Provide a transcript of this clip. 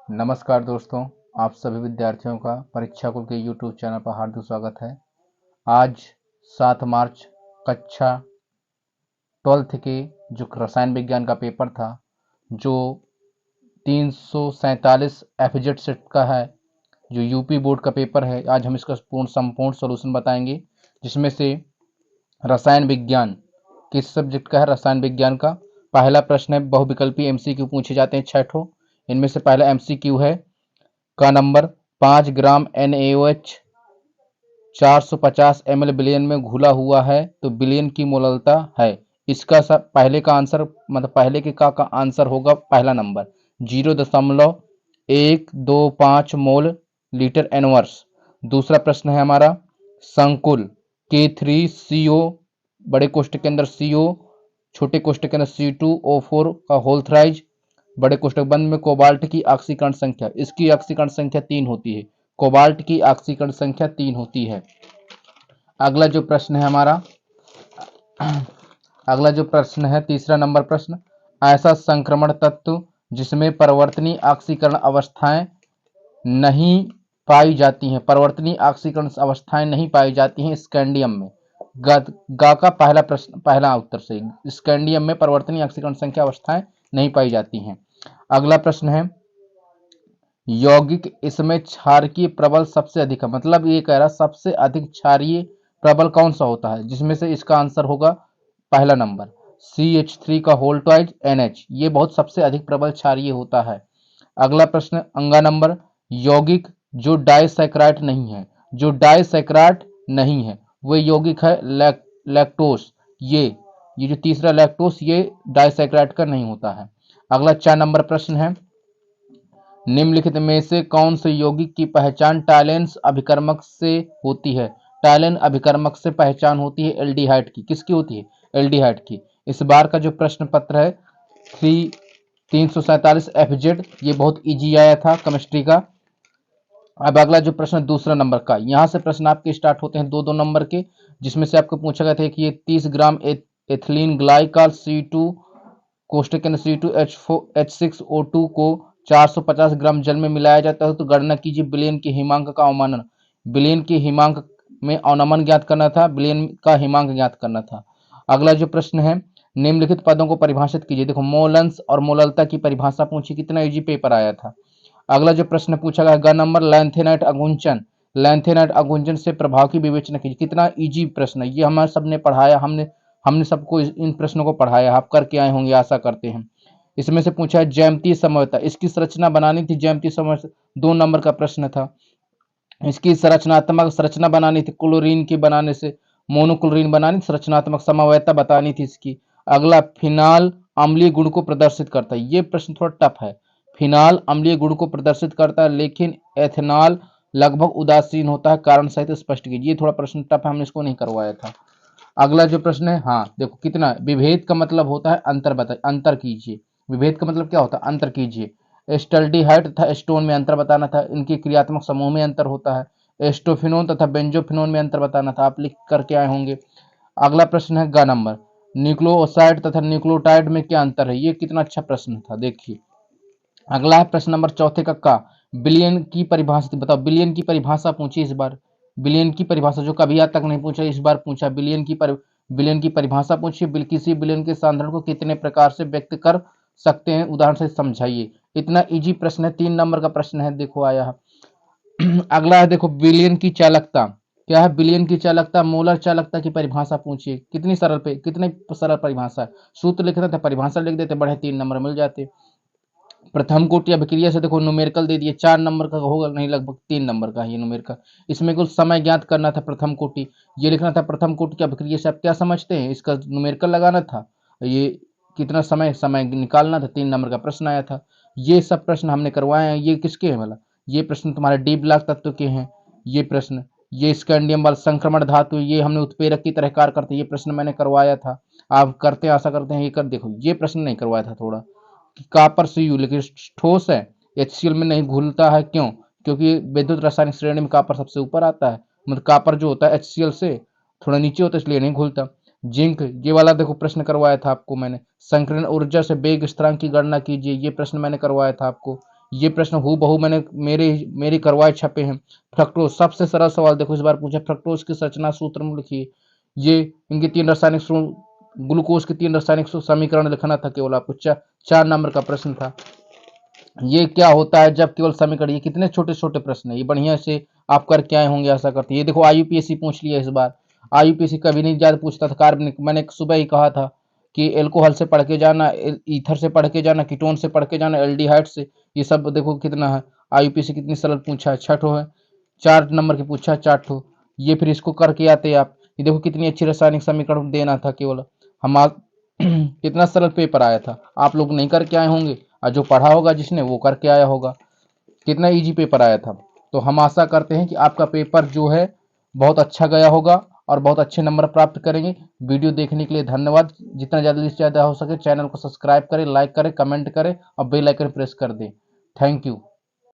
नमस्कार दोस्तों, आप सभी विद्यार्थियों का परीक्षा कुल के यूट्यूब चैनल पर हार्दिक स्वागत है। आज 7 मार्च कक्षा 12th के जो रसायन विज्ञान का पेपर था, जो 347 एफजेड सेट का है, जो यूपी बोर्ड का पेपर है, आज हम इसका संपूर्ण सॉल्यूशन बताएंगे। जिसमें से रसायन विज्ञान किस सब्जेक्ट का है? रसायन विज्ञान का। पहला प्रश्न है, बहुविकल्पी एमसीक्यू पूछे जाते हैं 6 ठो। इनमें से पहला एमसीक्यू है का नंबर 5 ग्राम NaOH 450 ml बिलियन में घुला हुआ है तो बिलियन की मोललता है। इसका पहले का आंसर मतलब पहले के का आंसर होगा पहला नंबर 0.125 मोल लीटर एनवर्स। दूसरा प्रश्न है हमारा, संकुल K3CO बड़े कोष्टक के अंदर CO, छोटे कोष्टक के अंदर C2O4 का होल थ्राइज, बड़े कोष्टक बंद में कोबाल्ट की ऑक्सीकरण संख्या, इसकी ऑक्सीकरण संख्या 3 होती है। कोबाल्ट की ऑक्सीकरण संख्या 3 होती है। अगला जो प्रश्न है हमारा, अगला जो प्रश्न है तीसरा नंबर प्रश्न, ऐसा संक्रमण तत्व जिसमें परिवर्तनीय ऑक्सीकरण अवस्थाएं नहीं पाई जाती हैं, परिवर्तनीय ऑक्सीकरण अवस्थाएं नहीं पाई जाती हैं स्कैंडियम में। गा का पहला प्रश्न, पहला उत्तर से, स्कैंडियम में परिवर्तनीय ऑक्सीकरण संख्या अवस्थाएं नहीं पाई जाती हैं। अगला प्रश्न है, यौगिक इसमें क्षारकीय प्रबल सबसे अधिक है, मतलब ये कह रहा सबसे अधिक क्षारीय प्रबल कौन सा होता है, जिसमें से इसका आंसर होगा पहला नंबर CH3 का होल ट्वाइज NH, ये बहुत सबसे अधिक प्रबल क्षारीय होता है। अगला प्रश्न अंगा नंबर, यौगिक जो डाइसैकराइड नहीं है, जो डाइसैकराइड नहीं है वो यौगिक है लैक्टोस। ये जो तीसरा लैक्टोस, ये डाइसैकराइड का नहीं होता है। अगला 4 नंबर प्रश्न है, निम्नलिखित में से कौन से यौगिक की पहचान टाइलेंस अभिकर्मक से होती है? टाइलेन अभिकर्मक से पहचान होती है एल्डिहाइड की। किसकी होती है? एल्डिहाइड की। इस बार का जो प्रश्न पत्र है 347 FZ, ये बहुत इजी आया था केमिस्ट्री का। अब अगला जो प्रश्न दूसरा नंबर का, यहाँ से प्रश्न आपके स्टार्ट होते हैं 2-2 नंबर के, जिसमें से आपको पूछा गया था कि ये 30 ग्राम एथिलीन ग्लाइकॉल C2 कोष्टक के अंदर C2H6O2 को 450 ग्राम जल में मिलाया जाता है तो गणना कीजिए बिलियन के हिमांक का अवमानन। बिलियन के हिमांक में अवनमन ज्ञात करना था, बिलियन का हिमांक ज्ञात करना था। अगला जो प्रश्न है, निम्नलिखित पदों को परिभाषित कीजिए। देखो, मोलंस और मोललता की परिभाषा पूछी, कितना इजी पेपर आया था। अगला जो प्रश्न पूछा गया, ग नंबर लैंथेनाइट अघुंचन, लैंथेनाइट अघुंचन से प्रभाव की विवेचना कीजिए। कितना इजी प्रश्न है ये, हमारे सबने पढ़ाया, हमने सबको इन प्रश्नों को पढ़ाया, आप करके आए होंगे आशा करते हैं। इसमें से पूछा है ज्यामितीय समवर्तता, इसकी संरचना बनानी थी, ज्यामितीय समवर्तता 2 नंबर का प्रश्न था। इसकी संरचनात्मक संरचना बनानी थी, क्लोरीन के बनाने से मोनोक्लोरीन बनानी, संरचनात्मक समवर्तता बतानी थी इसकी। अगला, फिनाल अम्लीय गुण को प्रदर्शित करता है, ये प्रश्न थोड़ा टफ है। फिनाल अम्लीय गुण को प्रदर्शित करता है लेकिन एथेनॉल लगभग उदासीन होता है, कारण सहित स्पष्ट कीजिए। ये थोड़ा प्रश्न टफ है, हमने इसको नहीं करवाया था। अगला जो प्रश्न है, हाँ देखो कितना, विभेद का मतलब होता है अंतर, बताइए अंतर कीजिए। विभेद का मतलब क्या होता है? अंतर कीजिए। स्टल्डिहाइड तथा एस्टोन में अंतर बताना था, इनके क्रियात्मक समूह में अंतर होता है। एस्टोफिनोन तथा बेंजोफिनोन में अंतर बताना था, आप लिख करके आए होंगे। अगला प्रश्न है ग नंबर, न्यूक्लियोसाइड तथा न्यूक्लियोटाइड में क्या अंतर है? ये कितना अच्छा प्रश्न था, देखिए। अगला है प्रश्न नंबर चौथे का, बिलियन की परिभाषा बताओ। बिलियन की परिभाषा पूछी इस बार, बिलियन की परिभाषा जो कभी आज तक नहीं पूछा, इस बार पूछा। बिलियन की परिभाषा पूछी, किसी बिलियन के सांद्रण को कितने प्रकार से व्यक्त कर सकते हैं, उदाहरण से समझाइए। इतना इजी प्रश्न है, 3 नंबर का प्रश्न है, देखो आया है। अगला है देखो, बिलियन की चालकता क्या है? बिलियन की चालकता, मोलर चालकता की परिभाषा पूछिए। कितनी सरल परिभाषा है, सूत्र लिखना था, परिभाषा लिख देते, बढ़े 3 नंबर मिल जाते। प्रथम कोटि अभिक्रिया से देखो न्यूमेरिकल दे दिए, 4 नंबर का होगा नहीं, लगभग 3 नंबर का ये न्यूमेरिकल। इसमें कुल समय ज्ञात करना था, प्रथम कोटि ये लिखना था, प्रथम कोटि की अभिक्रिया से आप क्या समझते हैं, इसका न्यूमेरिकल लगाना था। ये कितना समय निकालना था, 3 नंबर का प्रश्न आया था। ये सब प्रश्न हमने करवाए हैं। ये किसके हैं मतलब, ये प्रश्न तुम्हारे डी ब्लॉक तत्व के हैं। ये प्रश्न, ये स्कैंडियम वाला संक्रमण धातु, ये हमने उत्प्रेरक की तरह कार्य करते, ये प्रश्न मैंने करवाया था, आप करते आशा करते हैं। ये कर देखो, ये प्रश्न नहीं करवाया था थोड़ा, कापर से यू, लेकिन ठोस है, HCl में नहीं घुलता है, क्यों? क्योंकि विद्युत रासायनिक श्रेणी में कापर सबसे ऊपर आता है, मतलब कापर जो होता है HCl से थोड़ा नीचे होता है, इसलिए नहीं घुलता। जिंक, ये वाला देखो प्रश्न करवाया था आपको मैंने, संकीर्ण ऊर्जा से वेग स्थिरांक की गणना कीजिए, ये प्रश्न मैंने करवाया था आपको। ये प्रश्न हूबहू मैंने मेरी करवाए छपे हैं। फ्रक्टोज सबसे सरल सवाल देखो इस बार पूछा, फ्रक्टोज की संरचना सूत्र में लिखिए। ये इनके 3 रासायनिक ग्लूकोज के 3 रासायनिक समीकरण लिखना था केवल आपको। 4 नंबर का प्रश्न था। ये क्या होता है जब केवल समीकरण, ये कितने छोटे छोटे प्रश्न है, ये बढ़िया से आप करके आए होंगे आशा करते हैं। ये देखो आईयूपीएससी पूछ लिया इस बार। आईयूपीएससी कभी नहीं ज्यादा पूछता था कार्बनिक, मैंने सुबह ही कहा था कि एल्कोहल से पढ़ के जाना, ईथर से पढ़ के जाना, कीटोन से पढ़ के जाना, एल्डिहाइड से, ये सब देखो कितना है। आईयूपीएससी कितनी सरल पूछा है, 6 है, 4 नंबर की पूछा है, 4 ये फिर इसको करके आते आप। ये देखो कितनी अच्छी रासायनिक समीकरण देना था केवल हम कितना सरल पेपर आया था, आप लोग नहीं करके आए होंगे और जो पढ़ा होगा जिसने वो करके आया होगा। कितना इजी पेपर आया था। तो हम आशा करते हैं कि आपका पेपर जो है बहुत अच्छा गया होगा और बहुत अच्छे नंबर प्राप्त करेंगे। वीडियो देखने के लिए धन्यवाद। जितना ज़्यादा से ज़्यादा हो सके चैनल को सब्सक्राइब करें, लाइक करें, कमेंट करें और बेल आइकन प्रेस कर दें। Thank you.